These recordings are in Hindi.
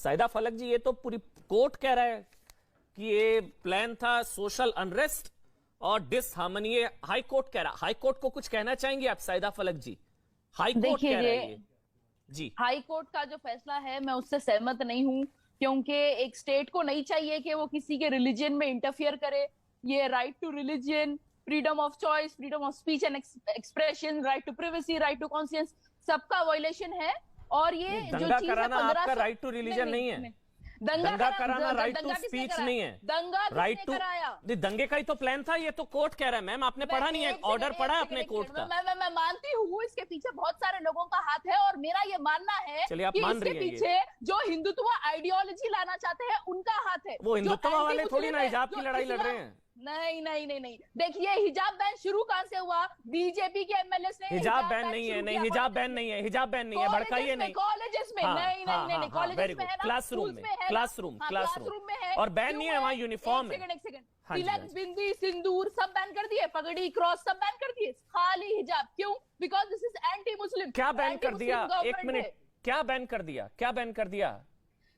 सैदा फलक जी, ये तो पूरी कोर्ट कह रहा है कि ये प्लान था सोशल अनरेस्ट और डिसहार्मनी। ये हाई कोर्ट कह रहा है। हाई कोर्ट को कुछ कहना चाहेंगे आप सैदा फलक जी? हाई कोर्ट कह रहा है ये जी। हाई कोर्ट का जो फैसला है मैं उससे सहमत नहीं हूं, क्योंकि एक स्टेट को नहीं चाहिए कि वो किसी के रिलीजन में इंटरफियर करे। ये right to religion, freedom of choice, freedom of speech and expression, right to privacy, right to conscious, सबका वायलेशन है। और ये जो दंगा चीज है कराना आपका राइट टू रिलीजन नहीं है। दंगा कराना राइट टू स्पीच नहीं है। दंगा राइट टू कराया? दंगे का ही तो प्लान था। ये तो कोर्ट कह रहा है मैम, आपने पढ़ा नहीं है? ऑर्डर पढ़ा है अपने कोर्ट का? मैं मानती हूँ इसके पीछे बहुत सारे लोगों का हाथ है, और मेरा ये मानना है चलिए आप कि मान इसके रही हैं पीछे जो हिंदुत्व आइडियोलॉजी लाना चाहते हैं उनका हाथ है। वो हिंदुत्व वाले थोड़ी ना हिजाब की लड़ाई लड़ रहे हैं। नहीं नहीं नहीं नहीं, देखिए हिजाब बैन शुरू कहां से हुआ? बीजेपी के एमएलए ने हिजाब बैन नहीं है। नहीं, हिजाब बैन नहीं है। हिजाब बैन नहीं है, भड़काइए नहीं। कॉलेजेस में नहीं नहीं नहीं, कॉलेजेस में है ना, क्लासरूम में, क्लासरूम में है। और बैन नहीं है वहां यूनिफॉर्म है। एक सेकंड, तिलक, बिंदी, सिंदूर सब बैन कर दिए, पगड़ी, क्रॉस सब बैन कर दिए, खाली हिजाब क्यों? Because this is anti Muslim. क्या बैन कर दिया? एक मिनट, क्या बैन कर दिया? क्या बैन कर दिया?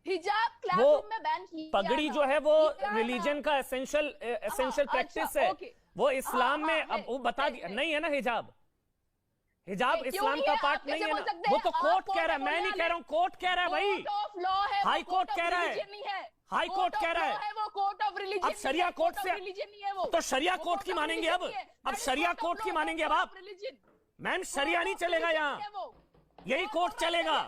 हिजाब क्लासरूम में बैन किया। पगड़ी जो है वो रिलीजन का एसेंशियल प्रैक्टिस है। वो इस्लाम में अब वो बता दिया नहीं है ना। हिजाब इस्लाम का पार्ट नहीं है ना। वो तो कोर्ट कह रहा है, मैं नहीं कह रहा हूँ। कोर्ट कह रहा है भाई, हाई कोर्ट कह रहा है। हाई कोर्ट कह रहा है वो कोर्ट ऑफ रिलीजन। अब शरिया कोर्ट से रिलीजन नहीं है वो, तो शरिया कोर्ट की मानेंगे अब शरिया कोर्ट की मानेंगे अब आप। मैम शरिया नहीं चलेगा यहाँ, यही कोर्ट चलेगा।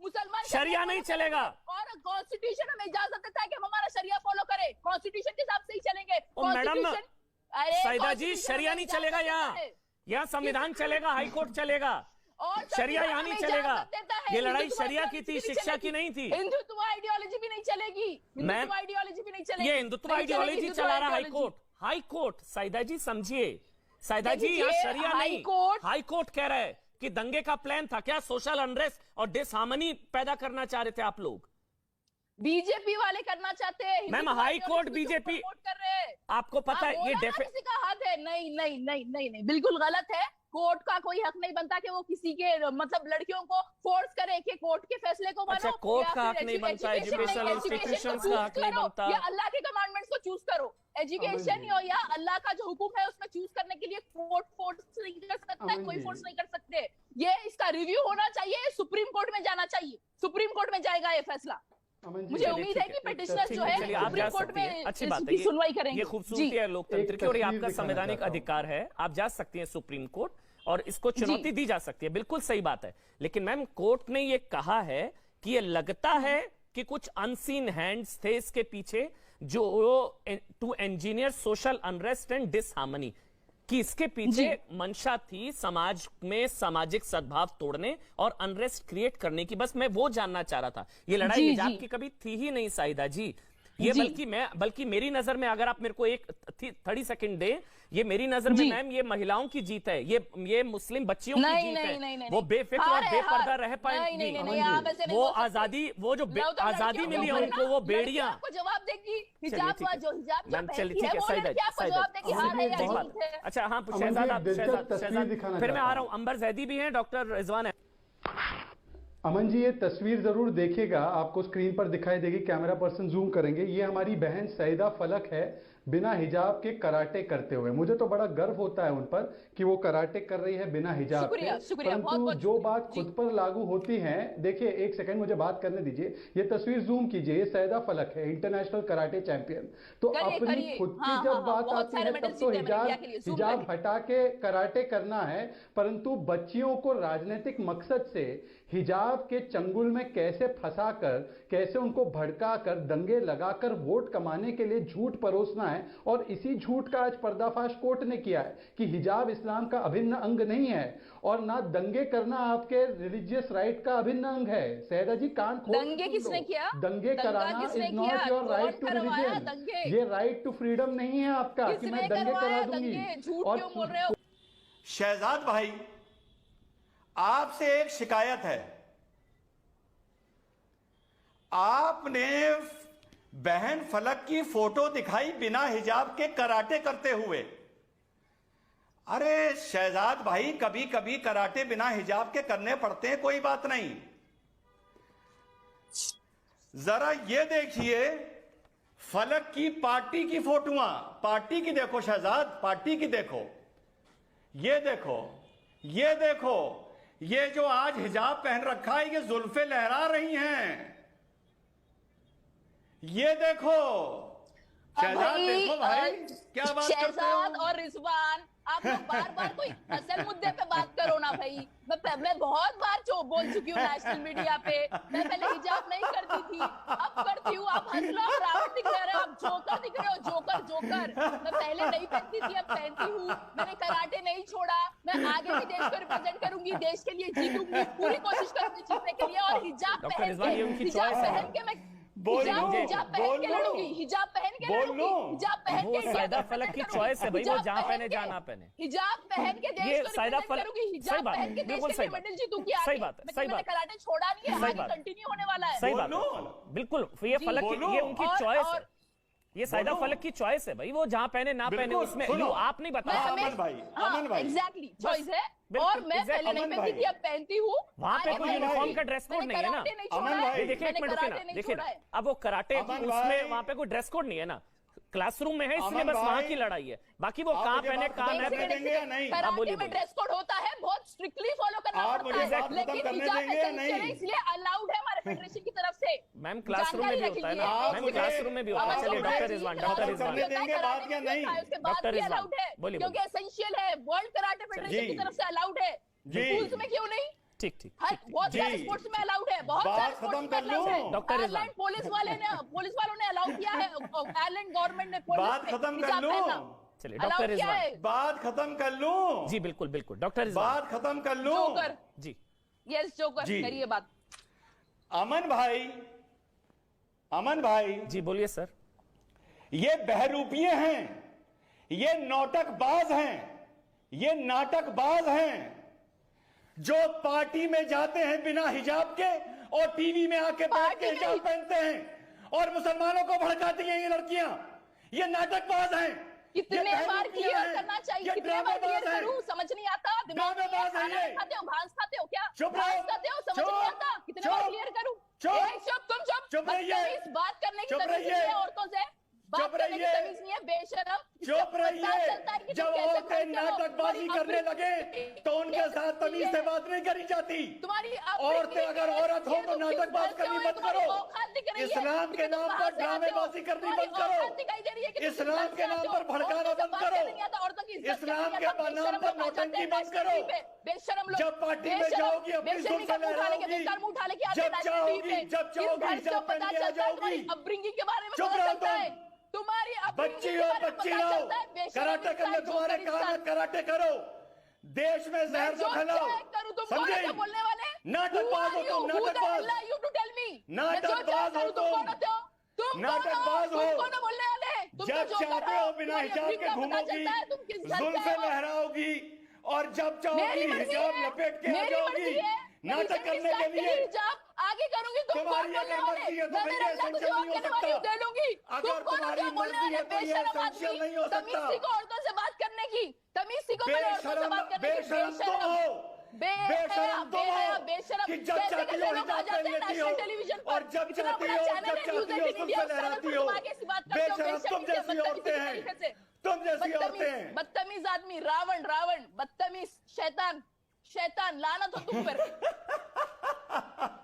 मुसलमान शरिया नहीं चलेगा। और कॉन्स्टिट्यूशन हमें इजाजत देता है कि हम हमारा शरिया फॉलो करें, कॉन्स्टिट्यूशन के हिसाब से ही चलेंगे। मैडम सैदा जी, शरिया नहीं चलेगा यहाँ संविधान चलेगा, हाई कोर्ट चलेगा। शरिया यहाँ नहीं चलेगा। ये लड़ाई शरिया की थी, शिक्षा की नहीं थी। हिंदुत्व आइडियोलॉजी भी नहीं चलेगी, हिंदुत्व आइडियोलॉजी भी नहीं चलेगी। ये हिंदुत्व आइडियोलॉजी चला रहा हाई कोर्ट। हाई कोर्ट सैदा जी समझिए, सैदा जी यहाँ शरिया नहीं, हाई कोर्ट कह रहा है कि दंगे का प्लान था। क्या सोशल अनरेस्ट और डिसहार्मनी पैदा करना चाह रहे थे आप लोग? बीजेपी वाले करना चाहते हैं। मैम हाई कोर्ट बीजेपी कर रहे हैं, आपको पता है ये किसी का हाथ है? नहीं नहीं नहीं नहीं नहीं, बिल्कुल गलत है। कोर्ट का कोई हक नहीं बनता कि वो किसी के मतलब लड़कियों को फोर्स करे कि कोर्ट के फैसले को मानो। अच्छा, कोर्ट का हक नहीं बनता, एजुकेशन इंस्टीट्यूशंस का हक नहीं बनता, या अल्लाह के कमांडमेंट्स को चूज करो। एजुकेशन हो या अल्लाह का जो हुक्म है उसमें चूज करने के लिए कोर्ट फोर्स नहीं कर सकता है, कोई फोर्स नहीं कर सकते। ये इसका रिव्यू होना चाहिए, सुप्रीम कोर्ट में जाना चाहिए, सुप्रीम कोर्ट में जाएगा ये फैसला। मुझे उम्मीद है कि पिटिशनर्स जो है सुप्रीम कोर्ट में अच्छी बात है, सुनवाई करेंगे। ये खूबसूरती है लोकतंत्र की और ये आपका संवैधानिक अधिकार है। आप जा सकती हैं सुप्रीम कोर्ट और इसको चुनौती दी जा सकती है, बिल्कुल सही बात है। लेकिन मैम कोर्ट ने ये कहा है कि ये लगता है कि कुछ अनसीन हैंड्स थे इसके पीछे जो to engineer social unrest and disharmony, कि इसके पीछे मंशा थी समाज में सामाजिक सद्भाव तोड़ने और अनरेस्ट क्रिएट करने की। बस मैं वो जानना चाह रहा था। ये लड़ाई हिजाब की कभी थी ही नहीं सईदा जी। ये बल्कि मेरी नजर में, अगर आप मेरे को एक 30 सेकंड दें, ये मेरी नजर में मैम ये महिलाओं की जीत है, ये मुस्लिम बच्चियों की जीत है। वो बेफिक्र और बेपर्दा रह पाएंगी। वो आजादी, वो जो आजादी मिली है उनको, वो बेड़ियां आपको जवाब देगी। हिजाब जो हिजाब मैम चलिए ठीक है सईदा। अच्छा हाँ शहजाद, फिर मैं आ रहा हूँ। अंबर जैदी भी हैं, डॉक्टर रिजवान है। अमन जी ये तस्वीर जरूर देखिएगा, आपको स्क्रीन पर दिखाई देगी, कैमरा पर्सन जूम करेंगे। ये हमारी बहन सईदा फलक है, बिना हिजाब के कराटे करते हुए। मुझे तो बड़ा गर्व होता है उन पर कि वो कराटे कर रही है बिना हिजाब के। परंतु जो बात खुद पर लागू होती है, देखिए एक सेकंड मुझे बात करने दीजिए। ये तस्वीर जूम कीजिए, ये सईदा फलक है, इंटरनेशनल कराटे चैंपियन। तो अपनी खुद की जब बात आती है तब तो हिजाब हटा के कराटे करना है, परंतु बच्चियों को राजनीतिक मकसद से हिजाब के चंगुल में कैसे फंसाकर, कैसे उनको भड़काकर, दंगे लगाकर वोट कमाने के लिए झूठ परोसना है। और इसी झूठ का आज पर्दाफाश कोर्ट ने किया है कि हिजाब इस्लाम का अभिन्न अंग नहीं है और ना दंगे करना आपके रिलीजियस राइट का अभिन्न अंग है। सैदा जी कान खोल, दंगे किसने किया? दंगे कराना is not your right to religion. ये राइट टू फ्रीडम नहीं है आपका कि मैं दंगे करा दूंगी। और क्यों बोल रहे हो? शहजाद भाई, आपसे एक शिकायत है। आपने बहन फलक की फोटो दिखाई बिना हिजाब के कराटे करते हुए। अरे शहजाद भाई, कभी कभी कराटे बिना हिजाब के करने पड़ते हैं, कोई बात नहीं। जरा ये देखिए फलक की पार्टी की फोटोआं, पार्टी की देखो शहजाद, पार्टी की देखो, ये देखो, ये देखो, ये जो आज हिजाब पहन रखा है ये जुल्फे लहरा रही हैं, ये देखो शहजाद, देखो भाई क्या बात करते शहजाद हो। और रिजवान, आप लोग बार बार कोई असल मुद्दे पे बात करो ना भाई। मैं बहुत बार जो बोल चुकी हूँ नेशनल मीडिया पे, मैं पहले हिजाब नहीं करती थी, अब करती हूँ। आप हंस लो, आप रावण दिख रहे हो, आप जोकर दिख रहे हो, जोकर जोकर। मैं पहले नहीं पहनती थी, अब पहनती हूँ। मैंने कराटे नहीं छोड़ा, मैं आगे भी देश को रिप्रेजेंट करूंगी, देश के लिए जीतूंगी, पूरी कोशिश करूंगी जीतने के लिए। और हिजाब डॉक्टर पहन रिजवान, ये उनकी के, हिजाब चॉइस है। पहन के मैं बोल लो, हिजाब पहन बोल के लो, लड़ूंगी, हिजाब पहन के बोल लड़ूंगी, लो। हिजाब पहन वो के इंडिया सायदा को फलक की represent चॉइस है भाई, वो हिजाब जहां पहन पहने के, जहां ना पहने। हिजाब पहन के ये देश को सायदा रिप्रेजेंट फलक- करूंगी, सही हिजाब बात है, पहन के देश बिल्कुल के सही लिए बात। मेडल जीतूंगी सही आगे। बात है, लेकिन सही मैंने बात है। कराटे छोड़ा नहीं है, सही आगे बात है। कंटिन्यू होने वाला है। सही बात बोलो। है, बिल्कुल। ये जी, फलक की, बोलो। ये उनकी और- चॉइस है, और- ये सायदा बोलो। फलक की चॉइस है भाई, वो जहां पहने ना पहने बिल्कुल, उसमें सुनो। आप नहीं बता मैं सकते। अमन भाई, अमन भाई। एग्जैक्टली चॉइस है। बिल्कुल, और मैं exactly, पहले नहीं अमन पहनती भाई। थी, अब पहनती हूँ। वहां पे आगे कोई मैंने यूनिफॉर्म का ड्रेस कोड मैंने नहीं है ना। कराटे नहीं छोड़ा अमन है, भाई, ये देखिए, एक मैंने मिनट रुकिए कराटे ना, नहीं देखिए छोड़ा ना, है। अब वो कराटे अमन उसमें भाई। वहां पे कोई ड्रेस कोड नहीं है ना, क्लासरूम में है, इसलिए अमन बस वहां भाई। की लड़ाई है, बाकी वो आप कहाँ मुझे पहने बात कहाँ खत्म न करने पहने। देंगे या नहीं? हाँ, बोलिए, कराटे में बोलिए। ड्रेस कोड होता है, बहुत स्ट्रिक्टली फॉलो करना आप पड़ता मुझे है, बात खत्म लेकिन करने हिजाब देंगे या essential है, नहीं? इसलिए अलाउड है हमारे फेडरेशन की तरफ से। मैम क्लासरूम में भी जानकारी होता है रखिए। ना, आप मैम मुझे- क्लासरूम में भी होता है। आप चलिए मुझे- डॉक्टर रिजवान, आप डॉक्टर मुझे रिजवान, करने देंगे कराटे बात में या भी होता नहीं? है, उसके बाद डॉक्टर भी रिजवान, अलाउड है, बोलिए, क्योंकि एसेंशियल है, वर्ल्ड कराटे फेडरेशन जी। की तरफ से अलाउड है। जी। स्कूल्स में क्यों नहीं? ठीक ठीक हर ठीक, बहुत जी। सारे स्पोर्ट्स में अलाउड है, बहुत बात सारे खत्म स्पोर्ट्स में कर अलाउड लूं? है। डॉक्टर रिजवान। आयरलैंड पुलिस वालों ने अलाउ किया है, आयरलैंड गवर्नमेंट ने पुलिस बात में खत्म कर हिजाब लूं? पहनना चलिए अलाउ डॉक्टर किया है। रिजवान, बात खत्म कर लूं? जी बिल्कुल बिल्कुल, डॉक्टर रिजवान, बात खत्म कर लूं? जोकर, जी यस जोकर, जी। करिए बात। अमन भाई, अमन भाई, जी बोलिए सर। ये बहरूपिये हैं, ये नौटकबाज हैं, ये नाटकबाज हैं जो पार्टी में जाते हैं बिना हिजाब के और टीवी में आके बैठ पार्टी के में हिजाब ही- पहनते हैं और मुसलमानों को भड़काती हैं ये लड़कियां। ये नाटकबाज हैं, कितने ये बार बहरूपिये क्लियर हैं, करना चाहिए, ये कितने बार ड्रामेबाज क्लियर हैं। करूं, समझ नहीं आता, दिमाग नहीं है, ड्रामेबाज हैं खाना ये। नहीं खाते हो, घास खाते हो क्या? चुप घास रहो, खाते हो, समझ चुप, नहीं आता, कितने बार चुप, क्लियर करूं? चुप, एक तुम चुप रहिए, बदतमीज, बात करने की चुप तमीज नहीं रहिए, है औरतों से, बात चुप करने की रहिए, तमीज नहीं है, बेशरम। इससे चुप पता रहिए। चलता है कि तुम जब कैसे औरतें बोलते हो। नाटकबाजी तुम्हारी करने लगे अपनी- तो उनके साथ तमीज से बात नहीं करी जाती। तुम्हारी अपनी- औरतें अगर औरत हो तो नाटकबाज करनी बंद करो। इस्लाम के नाम पर ड्रामेबाजी करनी बंद करो। इस्लाम के नाम पर भड़काना बंद करो। इस्लाम के नाम पर नौटंकी बंद करो। बेशरम लोग, जब पार्टी में जाओगी अपनी जुल्फे लहराओगी, जब चाहोगी हिजाब पहन के आ जाओगी। अपब्रिंगिंग के बारे में चुप पता रहो चलता है। तुम। तुम्हारी बच्ची हो बच्ची रहो, कराटे करने तुम्हारे काम है, कराटे करो, देश में जहर को खिलाओ, समझे? बोलने वाले नाटकबाज हो तुम, नाटकबाज, यू टू टेल मी, नाटकबाज हो तुम, तुम नाटकबाज हो। कौन हो बोलने वाले? तुम तो जब जो कर चाहते रहे हो बिना तुम्हारी हिजाब अपनी के का पता घूमोगी, चलता है, तुम किस घर से जुल्फे आए हो। लहराओगी और जब चाहोगी मेरी मर्जी हिजाब है, लपेट के आ मेरी जाओगी मर्जी है, नाटक करने के लिए। हिजाब आगे करूंगी, तुम कौन तुम्हारी बोलने अगर वाले? मर्जी है तो मैं फिर मेरे ये अल्लाह को essential जवाब नहीं हो देने वाली हूँ, सकता। दे लूंगी। अगर तुम कौन हो तुम्हारी क्या बोलने मर्जी वाले? है तो ये बेशरम essential आदमी, नहीं हो तमीज सकता। सीखो औरतों से बात करने की, तमीज सीखो मेरे औरतों से बात करने की। बेशरम तुम हो, बेशरम तुम हो बेशरम कि जब चाहती हो हिजाब पहन लेती हो टेलीविजन और जब चाहती हो जुल्फे लहराती हो। बेशरम तुम जैसी औरतें हैं, तुम जैसी औरतें हैं। बदतमीज आदमी, रावण रावण, बदतमीज, शैतान शैतान, लानत हो तुम पर।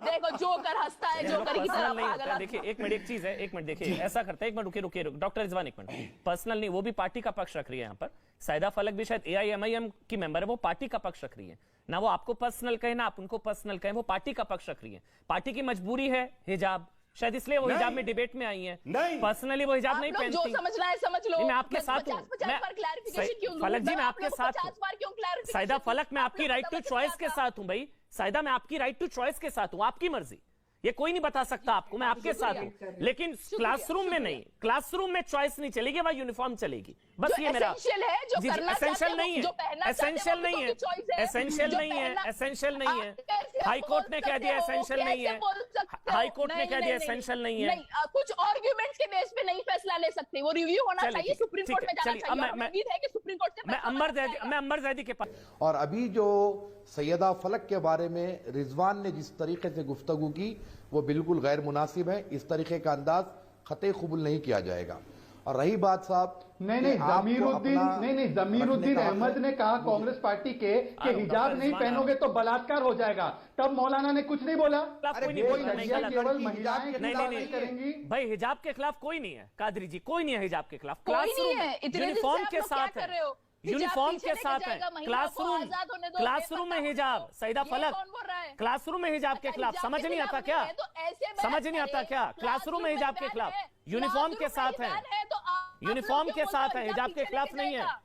देखो जोकर हंसता है, जोकर की तरह पर्सनल नहीं होता पागल है। देखिए एक मिनट, एक चीज है, एक मिनट देखिए, ऐसा करते हैं, एक मिनट रुकिए रुकिए डॉक्टर रिजवान, एक मिनट। पर्सनल नहीं, वो भी पार्टी का पक्ष रख रही है यहाँ पर। सायदा फलक भी शायद AIMIM की मेंबर है, वो पार्टी का पक्ष रख रही है ना, वो आपको पर्सनल कहे ना आप उनको पर्सनल कहे, वो पार्टी का पक्ष रख रही है। पार्टी की मजबूरी है हिजाब, शायद इसलिए वो नहीं। हिजाब में डिबेट में आई है। नहीं। पर्सनली वो हिजाब आप नहीं लोग जो पहनती। समझना है समझ लो। नहीं, मैं आपके साथ हूँ। 50 बार clarification क्यों दूं? फलक जी, मैं आप आपके लोगों को साथ 50 बार क्यों clarification सायदा दूं? फलक, मैं आप आपकी लोगों राइट को टू समझ चॉइस नहीं के आता। साथ हूं भाई। सायदा, मैं आपकी राइट टू चॉइस के साथ हूं, आपकी मर्जी, ये कोई नहीं बता सकता आपको, मैं आपके साथ हूं। लेकिन क्लासरूम में नहीं, क्लासरूम में चॉइस नहीं चलेगी, वहां यूनिफॉर्म चलेगी। बस जो ये मेरा essential है, जो जी, करना एसेंशियल चाहते नहीं हैं, है, जो पहनना एसेंशियल चाहते हैं, नहीं वो है, उनकी choice है, एसेंशियल जो नहीं है, पहनना- एसेंशियल नहीं है। आप कैसे हाई कोर्ट बोल ने कह सकते दिया हो? एसेंशियल नहीं कैसे है, बोल सकते हो? हाई कोर्ट ने नहीं, कह नहीं, दिया नहीं, एसेंशियल नहीं है। नहीं, कुछ आर्ग्यूमेंट्स के बेस पे नहीं फैसला ले सकते, वो रिव्यू होना चलिए, चाहिए, ठीक- सुप्रीम ठीक कोर्ट है, में जाना चलिए, अब चाहिए, मैं- और मैं- उम्मीद है कि सुप्रीम कोर्ट से मैं फैसला अंबर बदल जैदी जाएगा। मैं अंबर जैदी के पास और अभी जो सैयदा फलक के बारे में रिजवान ने जिस तरीके से गुफ्तगू की वो बिल्कुल गैर मुनासिब है। इस तरीके का अंदाज खते कबूल नहीं किया जाएगा। और रही बात साहब, नहीं कि आपको जमीरुद्दीन अपना नहीं जमीरुद्दीन रखने का अहमद हक ने है। कहा कांग्रेस पार्टी के कि डॉक्टर हिजाब नहीं रिजवान पहनोगे तो बलात्कार हो जाएगा, तब मौलाना ने कुछ नहीं बोला। कोई नहीं वो बोल रहा, नहीं शरिया गलत। केवल लड़की महिलाएं हिजाब के नहीं, खिलाफ नहीं, नहीं नहीं। करेंगी। भाई हिजाब के खिलाफ कोई नहीं है, कादरी जी कोई नहीं है हिजाब के खिलाफ। कोई नहीं क्लासरूम है, इतने दिन से यूनिफॉर्म आप के लोग क्या साथ कर है, रहे हो? हिजाब यूनिफॉर्म पीछे के लेके साथ है, जाएगा, महिलाओं को क्लासरूम आजाद होने दो, क्लासरूम में बेपर्दा हिजाब, होने दो। सईदा ये फलक कौन बोल रहा है? क्लासरूम में हिजाब के अच्छा, खिलाफ हिजाब समझ के नहीं आता खिलाफ क्या? नहीं है, तो ऐसे बैन समझ नहीं आता करें। क्या? क्लासरूम में हिजाब के बैन खिलाफ है, यूनिफॉर्म के क्लासरूम साथ में है, बैन तो आप यूनिफॉर्म लोग के क्यों साथ बोलते हो है, हिजाब के पीछे खिलाफ लेके नहीं है। जाएगा?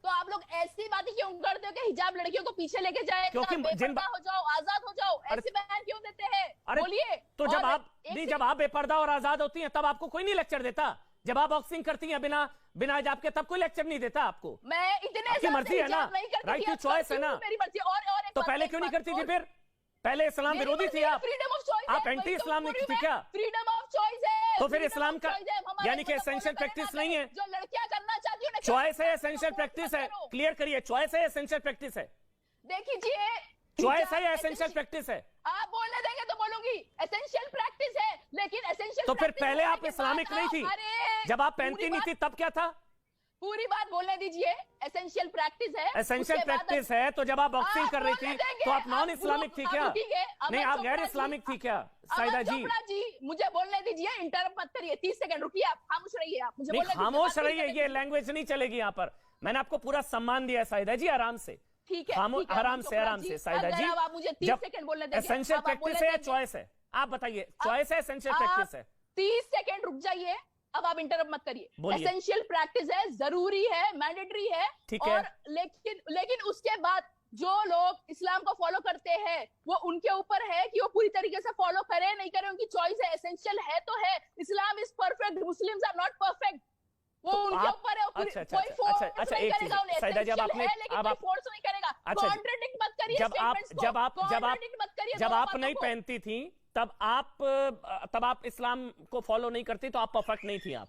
तो आप लोग ऐसी बातें क्यों करते हो कि हिजाब लड़कियों को पीछे लेके जाएगा, क्योंकि जिन बेपर्दा हो जाओ, आजाद हो जाओ, अरे- ऐसे बैन क्यों देते हैं? अरे बोलिए। तो जब और आप एक नहीं, जब आप बेपर्दा और आजाद होती हैं तब आपको कोई नहीं लेक्चर देता। जब आप बॉक्सिंग करती हैं बिना हिजाब के तब कोई लेक्चर नहीं देता आपको। मैं इतने आपकी साल मर्जी से है ना, हिजाब नहीं करती राइट थी, टू अब चॉइस है करती ना। हूँ, मेरी मर्जी। और तो एक पहले बात, क्यों नहीं एक बात, करती थी और- फिर? पहले इस्लाम मेरी विरोधी मर्जी थी है, आप फ्रीडम ऑफ चॉइस आप एंटी इस्लामिक थी क्या? फ्रीडम ऑफ चॉइस है। तो फिर freedom इस्लाम of का choice है, हमारे यानी कि मतलब एसेंशियल follow करें प्रैक्टिस ना नहीं है। करें। जो लड़कियां करना चाहती हैं चॉइस है एसेंशियल प्रैक्टिस है, क्लियर करिए, चॉइस है एसेंशियल प्रैक्टिस है? देखिए चॉइस है या एसेंशियल प्रैक्टिस है? आप बोलने देंगे तो बोलूंगी एसेंशियल प्रैक्टिस है, लेकिन एसेंशियल तो फिर पहले आप इस्लामिक नहीं थी, जब आप पहनती नहीं थी तब क्या था? पूरी बात बोलने दीजिए। एसेंशियल प्रैक्टिस है, एसेंशियल उसके बाद प्रैक्टिस है, तो जब आप बॉक्सिंग आप कर रही बोलने थी देंगे, तो आप आप नॉन इस्लामिक थी क्या? रुकेंगे, नहीं, अमर आप गैर चोपड़ा इस्लामिक जी, थी क्या अमर साइदा जी? चोपड़ा जी, मुझे बोलने दीजिए, इंटरप्ट मत करिए। 30 सेकंड रुकिए, आप खामोश रहिए, आप मुझे नहीं, बोलने दीजिए, खामोश बात रहिए, 30 ये सेकंड। लैंग्वेज नहीं चलेगी यहाँ पर। मैंने आपको पूरा सम्मान दिया है साइदा जी, आराम से ठीक है, खामोश, ठीक है, आराम अमर से चोपड़ा आराम जी, से साइदा अगर जी। अब आप मुझे 30 सेकंड बोलने देंगे, एसेंशियल अब आप प्रैक्टिस बोलने है या देंगे। चॉइस है? आप बताइए, चॉइस है एसेंशियल प्रैक्टिस है? 30 सेकंड रुक जाइए, अब आप इंटरप्ट मत करिए। बोलिए। एसेंशियल प्रैक्टिस है, जरूरी है, मैंडेटरी है, ठीक है। और लेकिन उसके बाद जो लोग इस्लाम को फॉलो करते हैं वो उनके ऊपर है कि वो पूरी तरीके से फॉलो करें नहीं करें, उनकी चॉइस है। एसेंशियल है तो है, Islam is perfect, Muslims are not perfect, वो उनके आप- ऊपर है। अच्छा, अच्छा, कोई अच्छा, फोर्स अच्छा, नहीं एक करेगा, चीज, उन्हें साइदा जी, अब essential आपने- है, लेकिन अब कोई आप- फोर्स नहीं करेगा। अच्छा, कॉन्ट्रडिक्ट मत करिए जब आप statements को, contradict मत करिए जब दोनों आप बातों नहीं को। पहनती थी तब आप इस्लाम को फॉलो नहीं करती, तो आप परफेक्ट नहीं थी। आप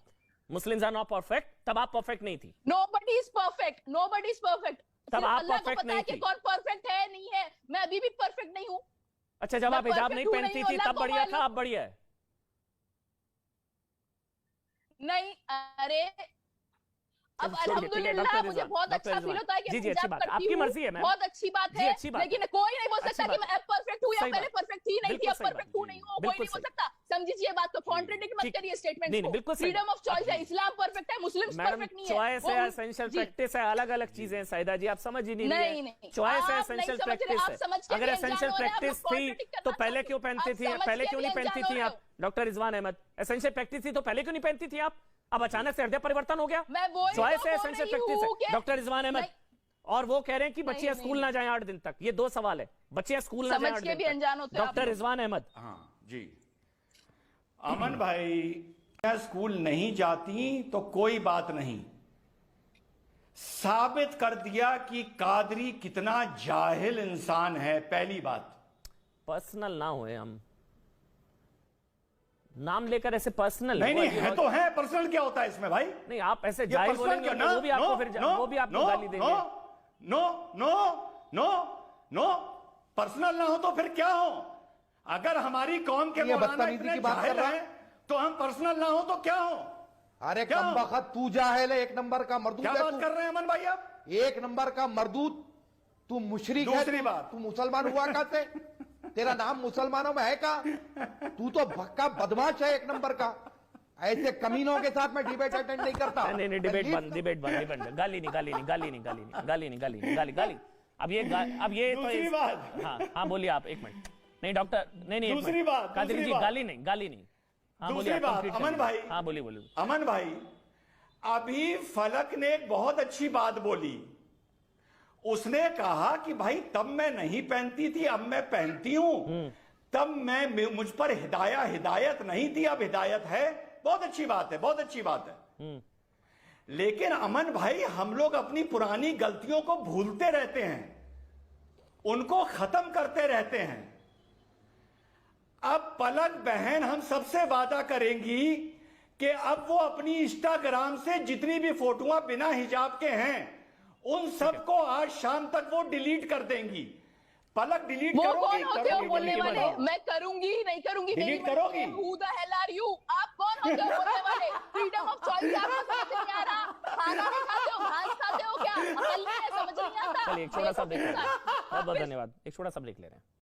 मुस्लिम्स आर नॉट परफेक्ट, तब आप परफेक्ट नहीं थी। Nobody is perfect, nobody is perfect। तब सिर्फ आप अल्लाह को perfect पता है नहीं कि थी। कौन परफेक्ट है नहीं है। मैं अभी भी परफेक्ट नहीं हूँ। अच्छा, जब मैं आप हिजाब perfect नहीं हूँ, पहनती नहीं थी हूँ, अल्लाह तब को बढ़िया था, मालूम। अब बढ़िया है? नहीं, अरे अब छोड़िए, ठीक है, अल्हम्दुलिल्लाह डॉक्टर मुझे रिजवान, बहुत डॉक्टर अच्छा फील रिजवान। होता है कि जी, मैं जी, अच्छी हिजाब बात है, करती आपकी हूँ। मर्जी है मैम। बहुत अच्छी बात जी, है, अच्छी बात है। लेकिन कोई नहीं बोल अच्छी सकता कि बात मैं अब परफेक्ट हूँ या सही पहले बात। परफेक्ट थी नहीं थी, बिल्कुल अब सही परफेक्ट बात। हूँ नहीं हूँ, कोई बिल्कुल नहीं बोल सही। सकता। समझिए बात को, कॉन्ट्रडिक्ट मत ठीक। करिए स्टेटमेंट नहीं, को। बिल्कुल सही फ्रीडम बात। ऑफ चॉइस है, इस्लाम परफेक्ट है, मुस्लिम मैडम, परफेक्ट नहीं है। चॉइस वो है हम- एसेंशियल जी। प्रैक्टिस है, अलग अलग चीजें हैं साइदा जी, आप समझ ही नहीं रही नहीं, है। चॉइस है आप एसेंशियल नहीं समझ रहे, प्रैक्टिस आप है। समझ के अगर भी अनजान एसेंशियल हो रहे हैं, आप प्रैक्टिस लोग थी contradict तो करना पहले चाहते क्यों हो। पहनती आप थी? समझ पहले के क्यों भी नहीं पहनती अनजान थी हो आप? रहे हो। Doctor Rizwan Ahmed, essential practice थी तो पहले क्यों नहीं पहनती थी आप? अब अचानक से हृदय परिवर्तन हो गया? मैं वही तो चॉइस है बोल एसेंशियल रही प्रैक्टिस हूँ है। कि- डॉक्टर रिजवान अहमद, नहीं। और वो कह रहे हैं कि बच्चियां नहीं, स्कूल ना जाएं 8 दिन तक। ये 2 सवाल है, बच्चियां स्कूल ना जाएं समझ 8 के दिन भी तक। अनजान होते हो आप डॉक्टर लोग। रिजवान अहमद, हाँ जी, अमन भाई, मैं स्कूल नहीं जाती तो कोई बात नहीं, साबित कर दिया कि कादरी कितना जाहिल इंसान है। पहली बात, पर्सनल ना होए, हम नाम लेकर ऐसे पर्सनल नहीं नहीं है तो है, पर्सनल क्या होता है इसमें भाई? नहीं, आप ऐसे ये जाहिल पर्सनल बोलेंगे क्यों? तो वो भी आपको फिर वो भी आपको गाली देंगे। No no no no, personal ना हो तो फिर क्या हो? अगर हमारी कौम के ये मौलाना बदतमीजी इतने की बात कर जाहिल रहा हैं, तो हम पर्सनल ना हो तो क्या हो? अरे क्या? कम बखत तू जाहिल है, 1 नंबर का मर्दूद क्या है बात तू। कर रहे हैं अमन भाई आप? 1 नंबर का मर्दूद, तू मुशरिक है। दूसरी बात। तू मुसलमान हुआ कहते, तेरा नाम मुसलमानों में है का? तू तो भक्का बदमाश है 1 नंबर का। ऐसे कमीनों के साथ मैं डिबेट अटेंड नहीं करता। नहीं, डिबेट बंद, डिबेट बंद। गाली नहीं। अब ये तो दूसरी बात। हाँ बोलिए आप, 1 मिनट। नहीं डॉक्टर, नहीं, दूसरी बात, कादरी दूसरी जी, बात। गाली नहीं। हाँ बोलिए, दूसरी आप बात, complete अमन करिए। भाई। हाँ बोलिए। अमन भाई, अभी फलक ने एक बहुत अच्छी बात बोली। उसने कहा कि भाई तब मैं नहीं पहनती थी, अब मैं पहनती हूं। तब मुझ पर हिदायत नहीं थी, अब हिदायत है। बहुत अच्छी बात है, बहुत अच्छी बात है। लेकिन अमन भाई, हम लोग अपनी पुरानी गलतियों को भूलते रहते हैं, उनको खत्म करते रहते हैं। अब पलक बहन हम सबसे वादा करेंगी कि अब वो अपनी इंस्टाग्राम से जितनी भी फोटोआं बिना हिजाब के हैं उन सबको आज शाम तक वो डिलीट कर देंगी। पलक डिलीट वो करोगी? कौन होते हो करोगी, बोलने डिलीट वाले? करो। मैं करूंगी नहीं करूंगी, Delete करोगी? Who the hell are you? आप कौन होते हो बोलने वाले? फ्रीडम ऑफ चॉइस आपको समझ नहीं आ रहा? खाना नहीं खाते हो, घास खाते हो क्या? अकल नहीं है, समझ नहीं आता? चलिए एक छोटा सा ब्रेक ले रहे हैं, बहुत बहुत धन्यवाद, एक छोटा सा ब्रेक ले रहे हैं।